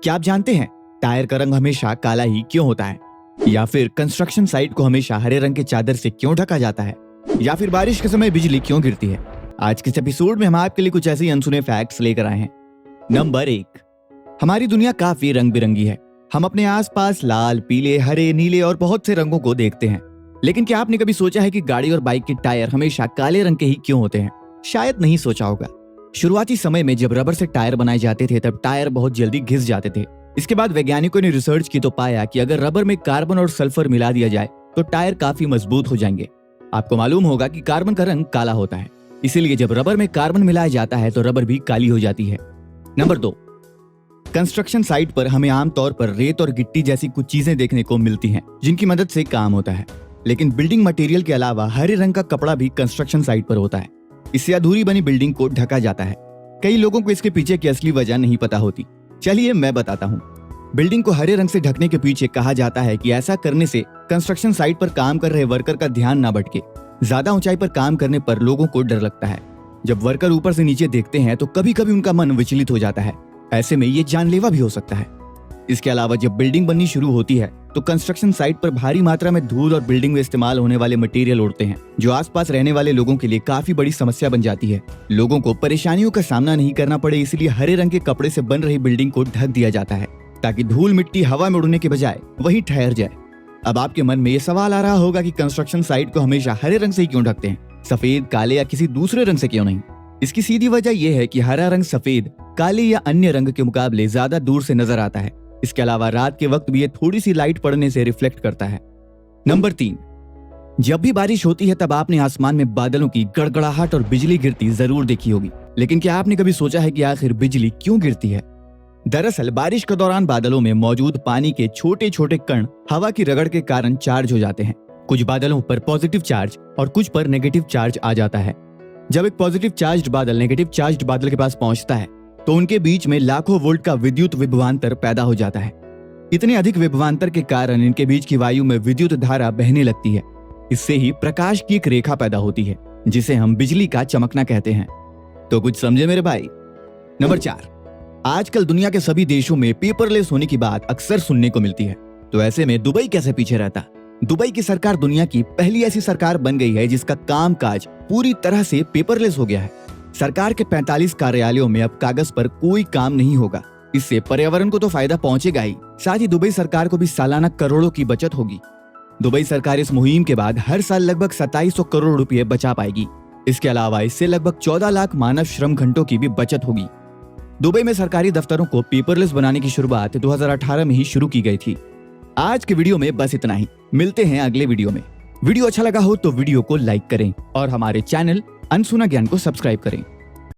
क्या आप जानते हैं टायर का रंग हमेशा काला ही क्यों होता है? या फिर कंस्ट्रक्शन साइट को हमेशा हरे रंग के चादर से क्यों ढका जाता है? या फिर बारिश के समय बिजली क्यों गिरती है? आज के इस एपिसोड में हम आपके लिए कुछ ऐसे ही अनसुने फैक्ट्स लेकर आए हैं। नंबर 1, हमारी दुनिया काफी रंग बिरंगी है। हम अपने आसपास लाल, पीले, हरे, नीले और बहुत से रंगों को देखते हैं। लेकिन क्या आपने कभी सोचा है कि गाड़ी और बाइक के टायर हमेशा काले रंग के ही क्यों होते हैं? शायद नहीं सोचा होगा। शुरुआती समय में जब रबर से टायर बनाए जाते थे तब टायर बहुत जल्दी घिस जाते थे। इसके बाद वैज्ञानिकों ने रिसर्च की तो पाया कि अगर रबर में कार्बन और सल्फर मिला दिया जाए तो टायर काफी मजबूत हो जाएंगे। आपको मालूम होगा कि कार्बन का रंग काला होता है, इसीलिए जब रबर में कार्बन मिलाया जाता है तो रबर भी काली हो जाती है। नंबर 2, कंस्ट्रक्शन साइट पर हमें आमतौर पर रेत और गिट्टी जैसी कुछ चीजें देखने को मिलती हैं जिनकी मदद से काम होता है। लेकिन बिल्डिंग मटेरियल के अलावा हरे रंग का कपड़ा भी कंस्ट्रक्शन साइट पर होता है। इससे अधूरी बनी बिल्डिंग को ढका जाता है। कई लोगों को इसके पीछे की असली वजह नहीं पता होती। चलिए मैं बताता हूँ। बिल्डिंग को हरे रंग से ढकने के पीछे कहा जाता है कि ऐसा करने से कंस्ट्रक्शन साइट पर काम कर रहे वर्कर का ध्यान ना भटके। ज्यादा ऊंचाई पर काम करने पर लोगों को डर लगता है। जब वर्कर ऊपर से नीचे देखते हैं तो कभी कभी उनका मन विचलित हो जाता है। ऐसे में ये जानलेवा भी हो सकता है। इसके अलावा जब बिल्डिंग बननी शुरू होती है तो कंस्ट्रक्शन साइट पर भारी मात्रा में धूल और बिल्डिंग में इस्तेमाल होने वाले मटेरियल उड़ते हैं, जो आसपास रहने वाले लोगों के लिए काफी बड़ी समस्या बन जाती है। लोगों को परेशानियों का सामना नहीं करना पड़े, इसलिए हरे रंग के कपड़े से बन रही बिल्डिंग को ढक दिया जाता है ताकि धूल मिट्टी हवा में उड़ने के बजाय वहीं ठहर जाए। अब आपके मन में ये सवाल आ रहा होगा कि कंस्ट्रक्शन साइट को हमेशा हरे रंग से ही क्यों ढकते हैं, सफेद, काले या किसी दूसरे रंग से क्यों नहीं? इसकी सीधी वजह यह है कि हरा रंग सफेद, काले या अन्य रंग के मुकाबले ज्यादा दूर से नजर आता है। इसके अलावा रात के वक्त भी ये थोड़ी सी लाइट पड़ने से रिफ्लेक्ट करता है। नंबर 3, जब भी बारिश होती है तब आपने आसमान में बादलों की गड़गड़ाहट और बिजली गिरती जरूर देखी होगी। लेकिन क्या आपने कभी सोचा है कि आखिर बिजली क्यों गिरती है? दरअसल बारिश के दौरान बादलों में मौजूद पानी के छोटे छोटे कण हवा की रगड़ के कारण चार्ज हो जाते हैं। कुछ बादलों पर पॉजिटिव चार्ज और कुछ पर नेगेटिव चार्ज आ जाता है। जब एक पॉजिटिव चार्ज्ड बादल नेगेटिव चार्ज्ड बादल के पास पहुंचता है तो उनके बीच में लाखों वोल्ट का विद्युत विभवांतर पैदा हो जाता है। इतने अधिक विभवांतर के कारण इनके बीच की वायु में विद्युत धारा बहने लगती है। इससे ही प्रकाश की एक रेखा पैदा होती है जिसे हम बिजली का चमकना कहते हैं। तो कुछ समझे मेरे भाई? नंबर 4, आजकल दुनिया के सभी देशों में पेपरलेस होने की बात अक्सर सुनने को मिलती है। तो ऐसे में दुबई कैसे पीछे रहता? दुबई की सरकार दुनिया की पहली ऐसी सरकार बन गई है जिसका कामकाज पूरी तरह से पेपरलेस हो गया है। सरकार के 45 कार्यालयों में अब कागज पर कोई काम नहीं होगा। इससे पर्यावरण को तो फायदा पहुंचेगा ही, साथ ही दुबई सरकार को भी सालाना करोड़ों की बचत होगी। दुबई सरकार इस मुहिम के बाद हर साल लगभग 2700 करोड़ रुपए बचा पाएगी। इसके अलावा इससे लगभग 14 लाख मानव श्रम घंटों की भी बचत होगी। दुबई में सरकारी दफ्तरों को पेपरलेस बनाने की शुरुआत 2018 में ही शुरू की गई थी। आज के वीडियो में बस इतना ही। मिलते हैं अगले वीडियो में। वीडियो अच्छा लगा हो तो वीडियो को लाइक करें और हमारे चैनल अनसुना ज्ञान को सब्सक्राइब करें।